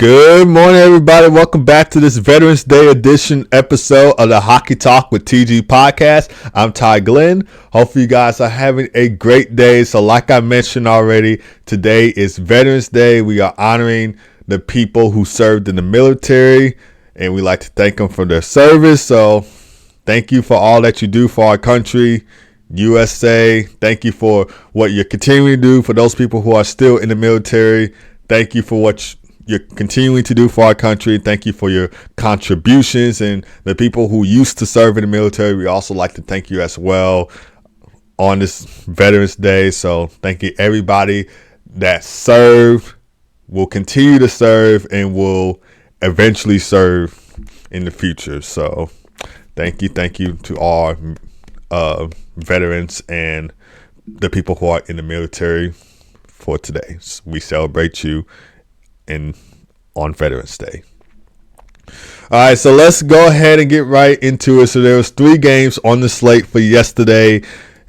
Good morning, everybody. Welcome back to this Veterans Day edition episode of the Hockey Talk with TG podcast. I'm Ty Glenn. Hopefully you guys are having a great day. So like I mentioned already, today is Veterans Day. We are honoring the people who served in the military, and we like to thank them for their service. So thank you for all that you do for our country, USA. Thank you for what you're continuing to do for those people who are still in the military. Thank you for what you're continuing to do for our country. Thank you for your contributions, and the people who used to serve in the military, we also like to thank you as well on this Veterans Day. So thank you everybody that served, will continue to serve, and will eventually serve in the future. So thank you to all veterans and the people who are in the military for today. We celebrate you on Veterans Day. All right, so let's go ahead and get right into it. So there was 3 games on the slate for yesterday,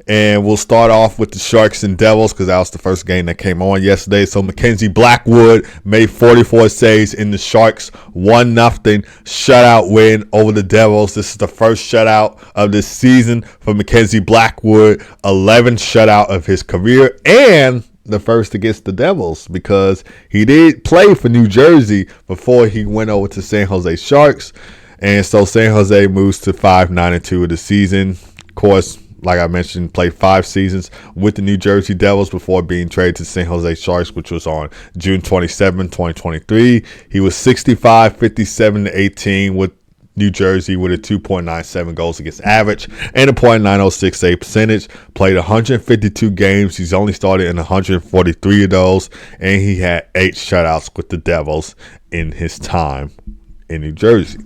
and we'll start off with the Sharks and Devils because that was the first game that came on yesterday. So Mackenzie Blackwood made 44 saves in the Sharks 1-0 shutout win over the Devils. This is the first shutout of this season for Mackenzie Blackwood, 11th shutout of his career, and the first against the Devils because he did play for New Jersey before he went over to San Jose Sharks. And so San Jose moves to 5-9-2 of the season. Of course, like I mentioned, played 5 seasons with the New Jersey Devils before being traded to San Jose Sharks, which was on June 27, 2023. He was 65, 57-18 with New Jersey with a 2.97 goals against average and a .906 save percentage. Played 152 games. He's only started in 143 of those, and he had 8 shutouts with the Devils in his time in New Jersey.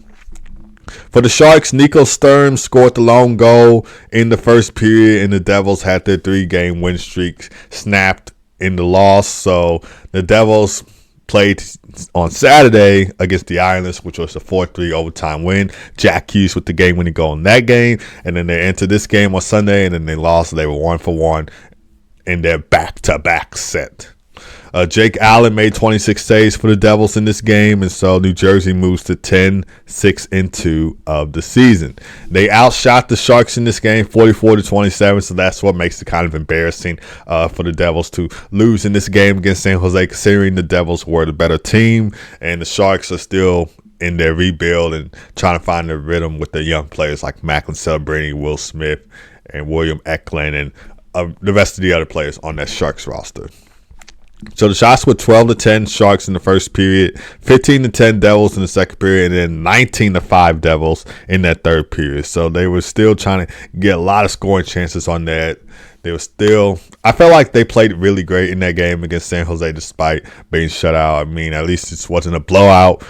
For the Sharks, Nico Sturm scored the lone goal in the first period, and the Devils had their 3-game win streak snapped in the loss. So the Devils played on Saturday against the Islanders, which was a 4-3 overtime win. Jack Hughes with the game-winning goal in that game. And then they entered this game on Sunday, and then they lost. They were 1-1 in their back-to-back set. Jake Allen made 26 saves for the Devils in this game, and so New Jersey moves to 10-6-2 of the season. They outshot the Sharks in this game 44-27, so that's what makes it kind of embarrassing for the Devils to lose in this game against San Jose, considering the Devils were the better team, and the Sharks are still in their rebuild and trying to find their rhythm with their young players like Macklin Celebrini, Will Smith, and William Eklund, and the rest of the other players on that Sharks roster. So the shots were 12-10 Sharks in the first period, 15-10 Devils in the second period, and then 19-5 Devils in that third period. So they were still trying to get a lot of scoring chances on that. I felt like they played really great in that game against San Jose despite being shut out. I mean, at least it wasn't a blowout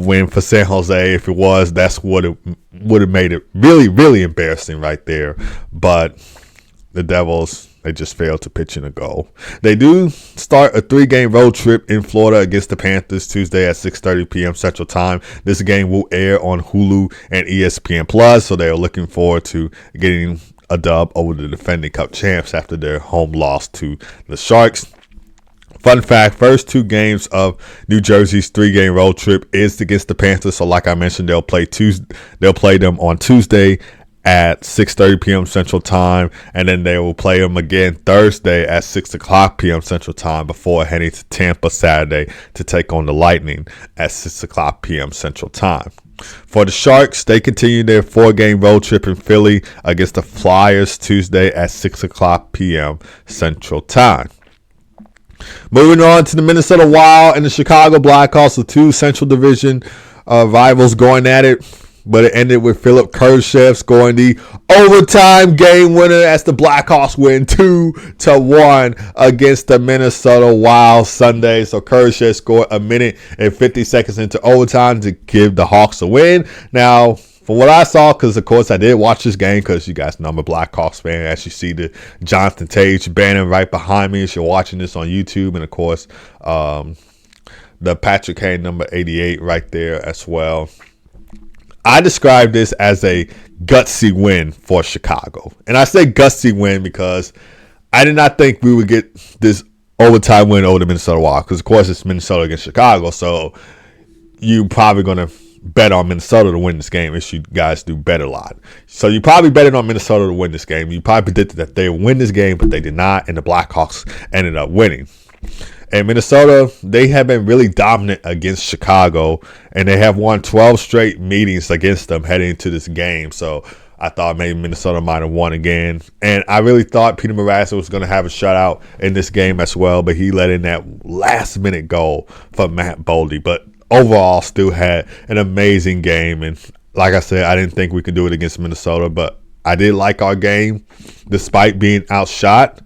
win for San Jose. If it was, that's what it would have made it really, really embarrassing right there. But the Devils, they just failed to pitch in a goal. They do start a 3-game road trip in Florida against the Panthers Tuesday at 6:30 p.m. Central Time. This game will air on Hulu and ESPN+, so they are looking forward to getting a dub over the defending Cup champs after their home loss to the Sharks. Fun fact, first 2 games of New Jersey's 3-game road trip is against the Panthers, so like I mentioned, they'll play them on Tuesday at 6:30 p.m. Central Time, and then they will play them again Thursday at 6 o'clock p.m. Central Time before heading to Tampa Saturday to take on the Lightning at 6 o'clock p.m. Central Time. For the Sharks, they continue their 4-game road trip in Philly against the Flyers Tuesday at 6 o'clock p.m. Central Time. Moving on to the Minnesota Wild and the Chicago Blackhawks, the 2 Central Division rivals going at it. But it ended with Philip Kurashev scoring the overtime game winner as the Blackhawks win 2-1 against the Minnesota Wild Sunday. So Kurashev scored a minute and 50 seconds into overtime to give the Hawks a win. Now, from what I saw, because of course I did watch this game, because you guys know I'm a Blackhawks fan, as you see the Jonathan Tage banner right behind me as you're watching this on YouTube, and of course the Patrick Kane number 88 right there as well. I describe this as a gutsy win for Chicago. And I say gutsy win because I did not think we would get this overtime win over the Minnesota Wild. Because, of course, it's Minnesota against Chicago. So you probably going to bet on Minnesota to win this game if you guys do bet a lot. So you probably betted on Minnesota to win this game. You probably predicted that they would win this game, but they did not, and the Blackhawks ended up winning. And Minnesota, they have been really dominant against Chicago, and they have won 12 straight meetings against them heading into this game. So I thought maybe Minnesota might have won again. And I really thought Peter Mrazek was going to have a shutout in this game as well, but he let in that last-minute goal for Matt Boldy. But overall, still had an amazing game. And like I said, I didn't think we could do it against Minnesota, but I did like our game despite being outshot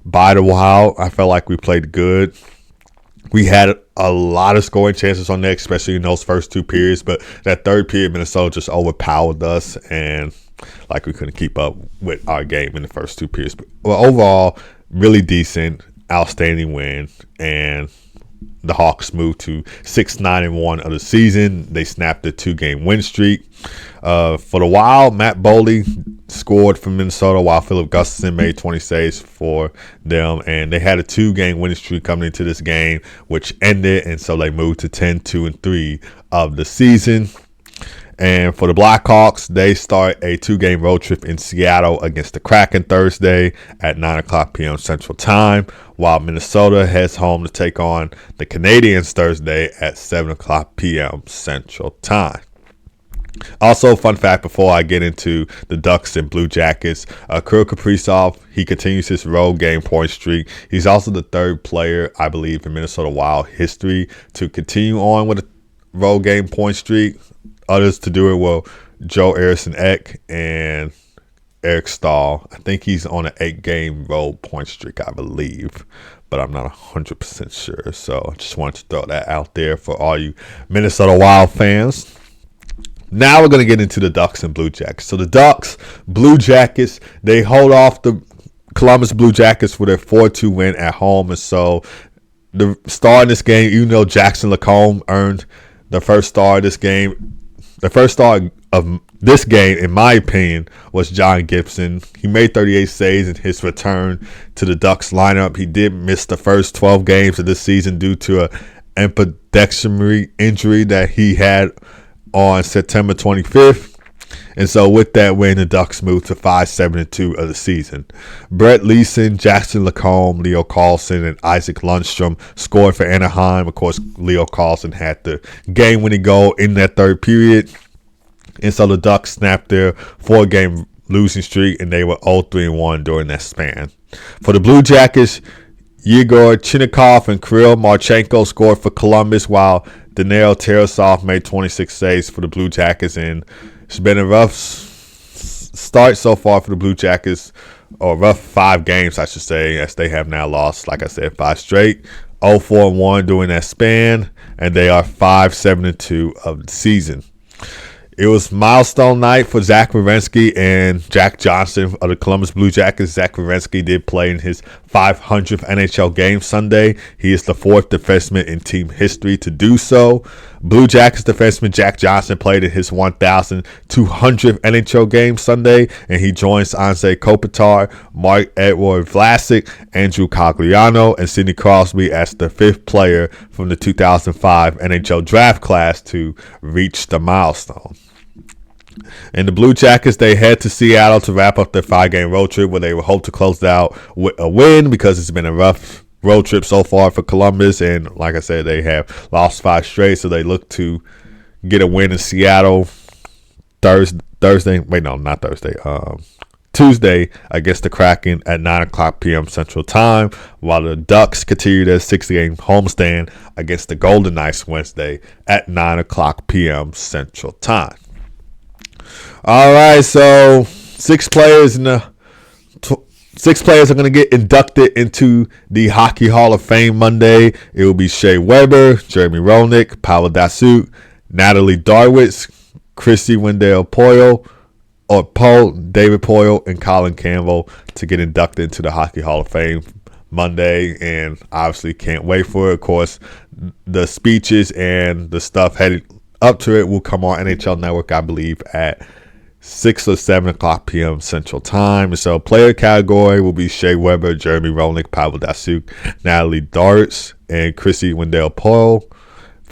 by the Wild. I felt like we played good. We had a lot of scoring chances on that, especially in those first two periods. But that third period, Minnesota just overpowered us, and like we couldn't keep up with our game in the first two periods. But overall, really decent, outstanding win. And the Hawks moved to 6-9-1 of the season. They snapped a 2-game win streak. For the Wild, Matt Boldy scored for Minnesota while Philip Gustafson made 20 saves for them. And they had a 2-game winning streak coming into this game, which ended. And so they moved to 10-2-3 of the season. And for the Blackhawks, they start a 2-game road trip in Seattle against the Kraken Thursday at 9 o'clock p.m. Central Time, while Minnesota heads home to take on the Canadiens Thursday at 7 o'clock p.m. Central Time. Also, fun fact before I get into the Ducks and Blue Jackets, Kirill Kaprizov, he continues his road game point streak. He's also the third player, I believe, in Minnesota Wild history to continue on with a road game point streak. Others to do it were Joe Eriksson-Ek and Eric Stahl. I think he's on an 8-game road point streak, I believe, but I'm not 100% sure. So I just wanted to throw that out there for all you Minnesota Wild fans. Now we're going to get into the Ducks and Blue Jackets. So the Ducks, Blue Jackets, they hold off the Columbus Blue Jackets with their 4-2 win at home. And so the star in this game, even though Jackson Lacombe earned the first star of this game, the first star of this game, in my opinion, was John Gibson. He made 38 saves in his return to the Ducks lineup. He did miss the first 12 games of this season due to an ambidextrous injury that he had on September 25th. And so with that win, the Ducks moved to 5-7-2 of the season. Brett Leeson, Jackson Lacombe, Leo Carlson, and Isaac Lundstrom scored for Anaheim. Of course, Leo Carlson had the game-winning goal in that third period. And so the Ducks snapped their 4-game losing streak, and they were 0-3-1 during that span. For the Blue Jackets, Yegor Chinnikov and Kirill Marchenko scored for Columbus, while Daniil Tarasov made 26 saves for the Blue Jackets. And it's been a rough start so far for the Blue Jackets, or rough 5 games, I should say, as they have now lost, like I said, 5 straight, 0-4-1 during that span, and they are 5-7-2 of the season. It was milestone night for Zach Werenski and Jack Johnson of the Columbus Blue Jackets. Zach Werenski did play in his 500th NHL game Sunday. He is the 4th defenseman in team history to do so. Blue Jackets defenseman Jack Johnson played in his 1,200th NHL game Sunday, and he joins Anze Kopitar, Mark-Edward Vlasic, Andrew Cogliano, and Sidney Crosby as the 5th player from the 2005 NHL draft class to reach the milestone. And the Blue Jackets, they head to Seattle to wrap up their 5-game road trip, where they will hope to close it out with a win, because it's been a rough road trip so far for Columbus. And like I said, they have lost 5 straight, so they look to get a win in Seattle Tuesday against the Kraken at 9 o'clock p.m. Central Time, while the Ducks continue their 6-game homestand against the Golden Knights Wednesday at 9 o'clock p.m. Central Time. All right, so 6 players are going to get inducted into the Hockey Hall of Fame Monday. It will be Shea Weber, Jeremy Roenick, Pavel Datysuk, Natalie Darwitz, Krissy Wendell-Pohl, David Poile, and Colin Campbell to get inducted into the Hockey Hall of Fame Monday. And obviously can't wait for it. Of course, the speeches and the stuff headed up to it will come on NHL Network, I believe, at 6 or 7 o'clock p.m. Central Time. So player category will be Shea Weber, Jeremy Roenick, Pavel Datysuk, Natalie Darwitz, and Krissy Wendell-Pohl.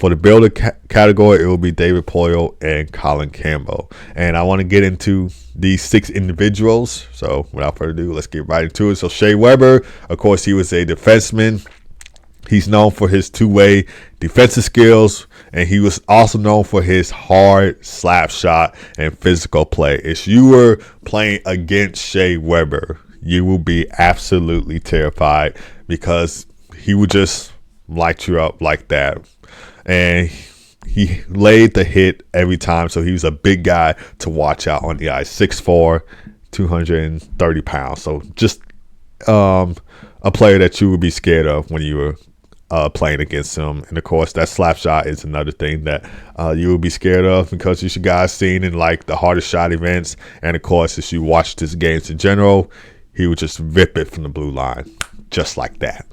For the builder category, it will be David Poile and Colin Campbell. And I want to get into these 6 individuals. So without further ado, let's get right into it. So Shea Weber, of course, he was a defenseman. He's known for his two-way defensive skills, and he was also known for his hard slap shot and physical play. If you were playing against Shea Weber, you will be absolutely terrified because he would just light you up like that. And he laid the hit every time, so he was a big guy to watch out on the ice. 6'4", 230 pounds. So just a player that you would be scared of when you were playing against him. And of course, that slap shot is another thing that you will be scared of, because you guys seen in like the hardest shot events. And of course, if you watched his games in general, he would just rip it from the blue line just like that.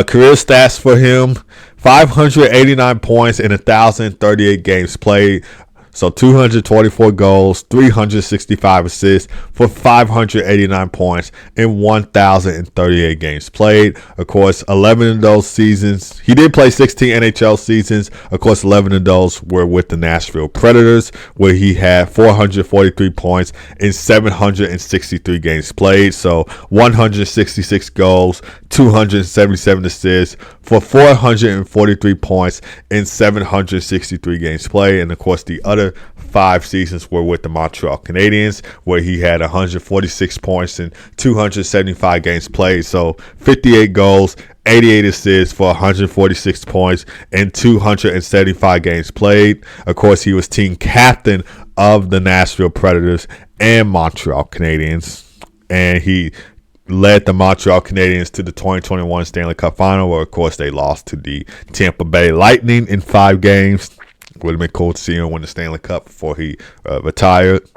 Career stats for him: 589 points in 1,038 games played. So 224 goals, 365 assists for 589 points in 1,038 games played. Of course, 11 of those seasons, he did play 16 NHL seasons. Of course, 11 of those were with the Nashville Predators, where he had 443 points in 763 games played. So 166 goals, 277 assists for 443 points in 763 games played. And of course, the other 5 seasons were with the Montreal Canadiens, where he had 146 points in 275 games played. So 58 goals, 88 assists for 146 points in 275 games played. Of course, he was team captain of the Nashville Predators and Montreal Canadiens, and he led the Montreal Canadiens to the 2021 Stanley Cup Final, where of course they lost to the Tampa Bay Lightning in 5 games. Would have been cool to see him win the Stanley Cup before he retired.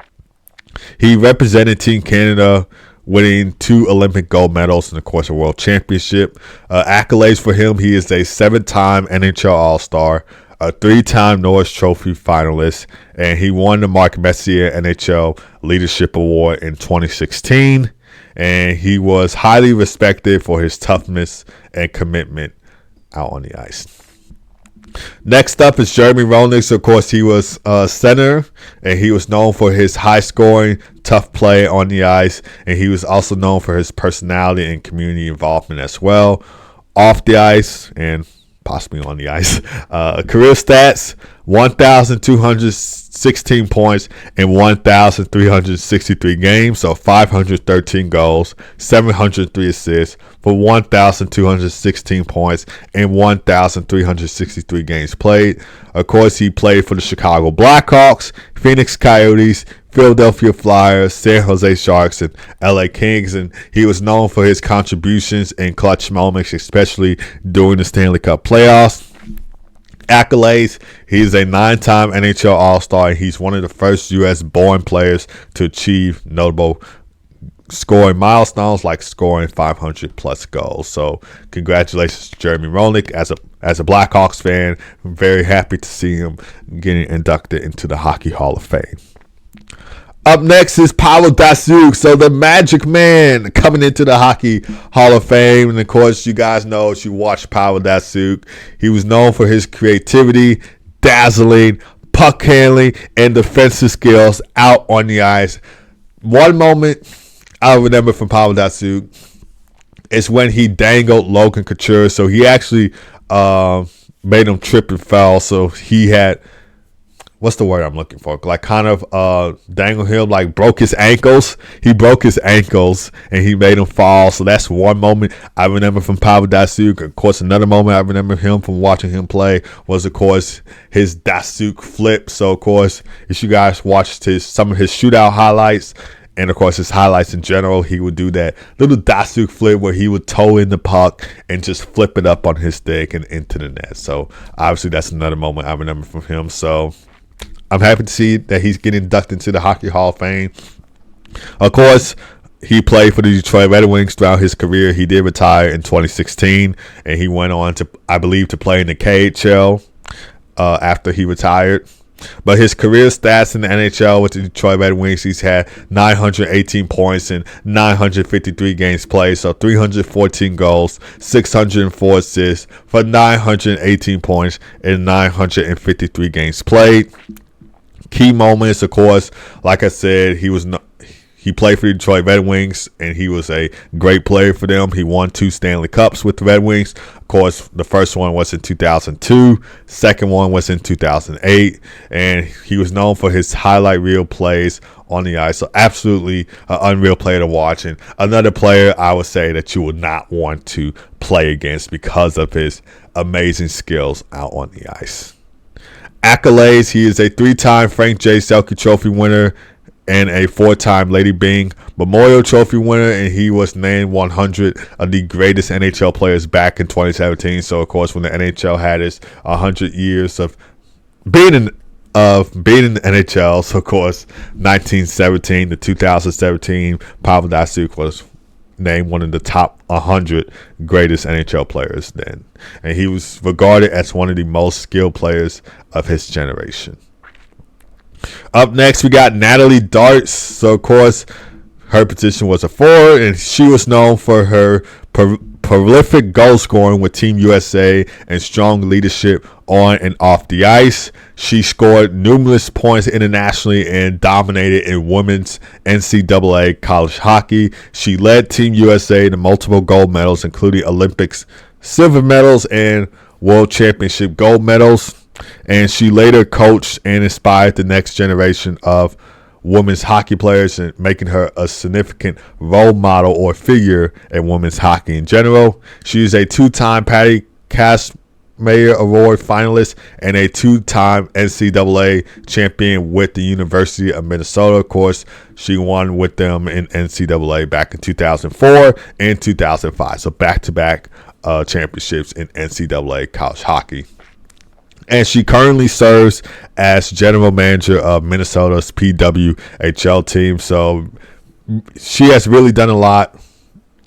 He represented Team Canada, winning 2 Olympic gold medals and, of course, a World Championship. Accolades for him: he is a 7-time NHL All-Star, a 3-time Norris Trophy finalist, and he won the Mark Messier NHL Leadership Award in 2016. And he was highly respected for his toughness and commitment out on the ice. Next up is Jeremy Roenick. So, of course, he was center, and he was known for his high-scoring, tough play on the ice, and he was also known for his personality and community involvement as well, off the ice and possibly on the ice. Career stats: 1,216 points in 1,363 games, so 513 goals, 703 assists for 1,216 points in 1,363 games played. Of course, he played for the Chicago Blackhawks, Phoenix Coyotes, Philadelphia Flyers, San Jose Sharks, and LA Kings, and he was known for his contributions in clutch moments, especially during the Stanley Cup playoffs. Accolades: he's a 9-time NHL All-Star, and he's one of the first U.S.-born players to achieve notable scoring milestones like scoring 500-plus goals. So congratulations to Jeremy Roenick. As a Blackhawks fan, I'm very happy to see him getting inducted into the Hockey Hall of Fame. Up next is Pavel Datysuk, so the Magic Man, coming into the Hockey Hall of Fame. And of course, you guys know, if you watch Pavel Datysuk, he was known for his creativity, dazzling, puck handling, and defensive skills out on the ice. One moment I remember from Pavel Datysuk is when he dangled Logan Couture. So he actually made him trip and fell. So he had, what's the word I'm looking for? Like kind of dangled him, like broke his ankles. He broke his ankles and he made him fall. So that's one moment I remember from Pavel Datysuk. Of course, another moment I remember him from watching him play was, of course, his Datsyuk flip. So, of course, if you guys watched some of his shootout highlights, and of course his highlights in general, he would do that little Datsyuk flip where he would toe in the puck and just flip it up on his stick and into the net. So obviously that's another moment I remember from him. So I'm happy to see that he's getting inducted into the Hockey Hall of Fame. Of course, he played for the Detroit Red Wings throughout his career. He did retire in 2016, and he went on to, I believe, to play in the KHL after he retired. But his career stats in the NHL with the Detroit Red Wings, he's had 918 points in 953 games played. So 314 goals, 604 assists for 918 points in 953 games played. Key moments, of course, like I said, he played for the Detroit Red Wings, and he was a great player for them. He won 2 Stanley Cups with the Red Wings. Of course, the first one was in 2002. Second one was in 2008. And he was known for his highlight reel plays on the ice. So absolutely an unreal player to watch. And another player I would say that you would not want to play against because of his amazing skills out on the ice. Accolades: he is a 3-time Frank J. Selke Trophy winner and a 4-time Lady Byng Memorial Trophy winner, and he was named 100 of the greatest NHL players back in 2017. So, of course, when the NHL had its 100 years of being in the NHL, so of course, 1917 to 2017, Pavel Datysuk was named one of the top 100 greatest NHL players then, and he was regarded as one of the most skilled players of his generation. Up next, we got Natalie Darwitz. So, of course, her position was a forward, and she was known for her prolific goal scoring with Team USA and strong leadership on and off the ice. She scored numerous points internationally and dominated in women's NCAA college hockey. She led Team USA to multiple gold medals, including Olympics silver medals and World Championship gold medals. And she later coached and inspired the next generation of women's hockey players, and making her a significant role model or figure in women's hockey in general. She is a 2-time Patty Kazmaier Award finalist and a 2-time NCAA champion with the University of Minnesota. Of course, she won with them in NCAA back in 2004 and 2005. So back-to-back championships in NCAA college hockey. And she currently serves as general manager of Minnesota's PWHL team. So she has really done a lot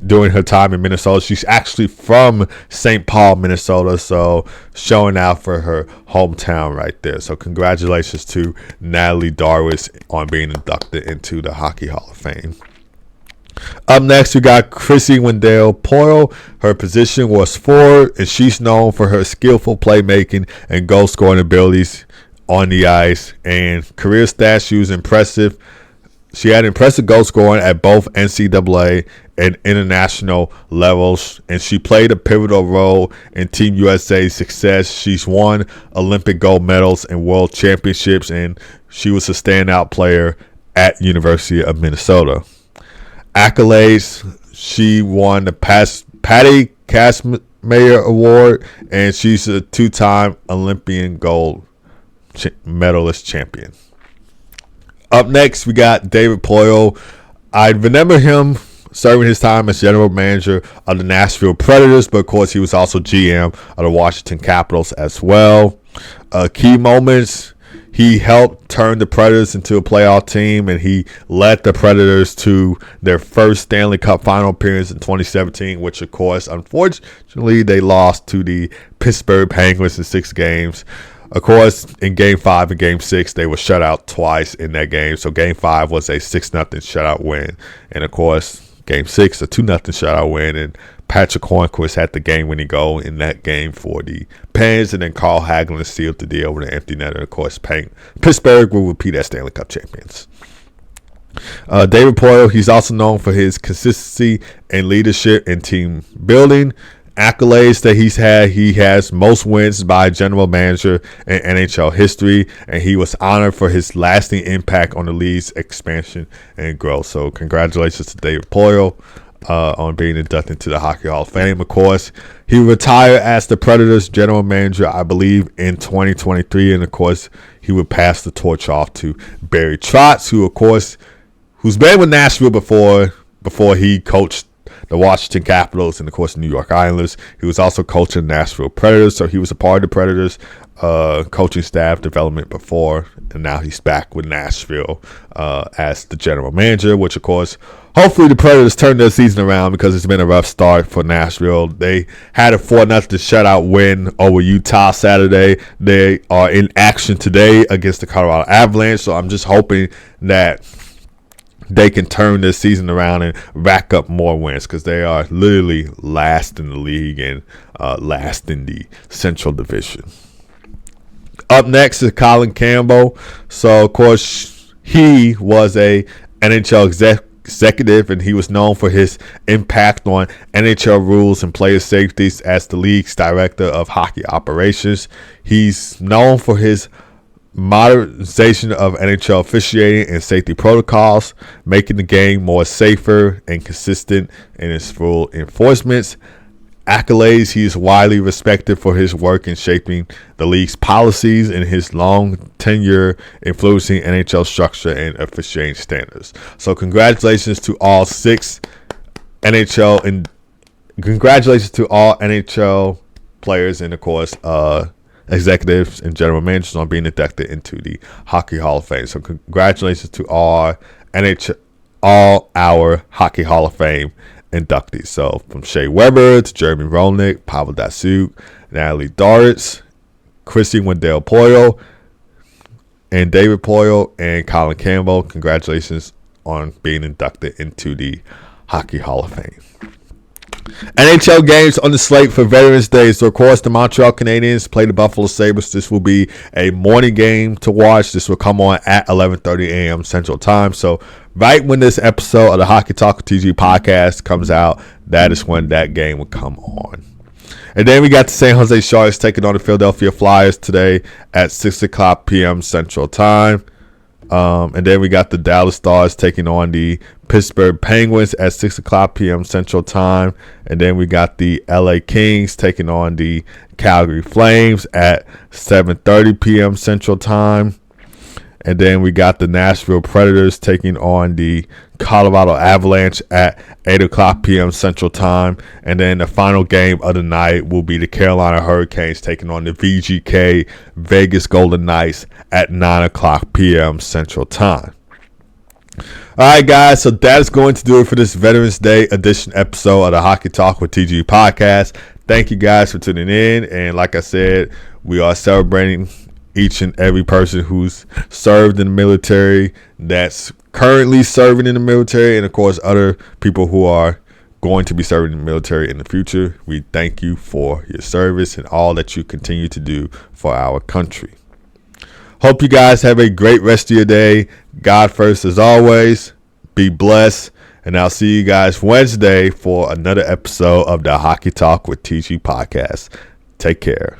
during her time in Minnesota. She's actually from St. Paul, Minnesota. So showing out for her hometown right there. So congratulations to Natalie Darwitz on being inducted into the Hockey Hall of Fame. Up next, we got Krissy Wendell-Pohl. Her position was forward, and she's known for her skillful playmaking and goal-scoring abilities on the ice. And career stats, she was impressive. She had impressive goal scoring at both NCAA and international levels, and she played a pivotal role in Team USA's success. She's won Olympic gold medals and world championships, and she was a standout player at University of Minnesota. Accolades: she won the Patty Kazmaier Award, and she's a 2-time Olympian gold medalist champion. Up next, we got David Poile. I remember him serving his time as general manager of the Nashville Predators, but of course he was also GM of the Washington Capitals as well. Key moments: he helped turn the Predators into a playoff team, and he led the Predators to their first Stanley Cup final appearance in 2017, which, of course, unfortunately, they lost to the Pittsburgh Penguins in 6 games. Of course, in Game 5 and Game 6, they were shut out twice in that game. So Game 5 was a 6-0 shutout win. And, of course, Game 6, a 2-0 shutout win. And Patrick Hornquist had the game-winning goal in that game for the Pens, and then Carl Hagelin sealed the deal with an empty netter. Of course, Pittsburgh will repeat as Stanley Cup champions. David Poile, he's also known for his consistency and leadership in team building. Accolades that he's had: he has most wins by general manager in NHL history, and he was honored for his lasting impact on the league's expansion and growth. So congratulations to David Poile on being inducted into the Hockey Hall of Fame. Of course, he retired as the Predators general manager, I believe, in 2023, and of course, he would pass the torch off to Barry Trotz, who's been with Nashville before he coached the Washington Capitals, and of course New York Islanders. He was also coaching Nashville Predators, so he was a part of the Predators coaching staff development before, and now he's back with Nashville as the general manager, which of course hopefully the Predators turn their season around, because it's been a rough start for Nashville. They had a 4-0 shutout win over Utah Saturday. They are in action today against the Colorado Avalanche, so I'm just hoping that they can turn this season around and rack up more wins, because they are literally last in the league and last in the Central Division. Up next is Colin Campbell. So, of course, he was a NHL executive, and he was known for his impact on NHL rules and player safeties as the league's director of hockey operations. He's known for his modernization of NHL officiating and safety protocols, making the game more safer and consistent in its rule enforcements. Accolades: he is widely respected for his work in shaping the league's policies and his long tenure influencing NHL structure and officiating standards. So congratulations to all NHL players and of course executives and general managers on being inducted into the Hockey Hall of Fame. So congratulations to all our Hockey Hall of Fame inductees. So from Shea Weber to Jeremy Roenick, Pavel Datysuk, Natalie Darwitz, Krissy Wendell-Pohl, and David Poile, and Colin Campbell, congratulations on being inducted into the Hockey Hall of Fame. NHL games on the slate for Veterans Day. So, of course, the Montreal Canadiens play the Buffalo Sabres. This will be a morning game to watch. This will come on at 11:30 a.m. Central Time. So, right when this episode of the Hockey Talk with TG podcast comes out, that is when that game will come on. And then we got the San Jose Sharks taking on the Philadelphia Flyers today at 6 o'clock p.m. Central Time. And then we got the Dallas Stars taking on the Pittsburgh Penguins at 6 o'clock p.m. Central Time. And then we got the LA Kings taking on the Calgary Flames at 7:30 p.m. Central Time. And then we got the Nashville Predators taking on the Colorado Avalanche at 8 o'clock p.m. Central Time. And then the final game of the night will be the Carolina Hurricanes taking on the VGK Vegas Golden Knights at 9 o'clock p.m. Central Time. All right, guys, so that is going to do it for this Veterans Day edition episode of the Hockey Talk with TG podcast. Thank you guys for tuning in. And like I said, we are celebrating each and every person who's served in the military, that's currently serving in the military, and of course other people who are going to be serving in the military in the future. We thank you for your service and all that you continue to do for our country. Hope you guys have a great rest of your day. God first as always. Be blessed. And I'll see you guys Wednesday for another episode of the Hockey Talk with TG podcast. Take care.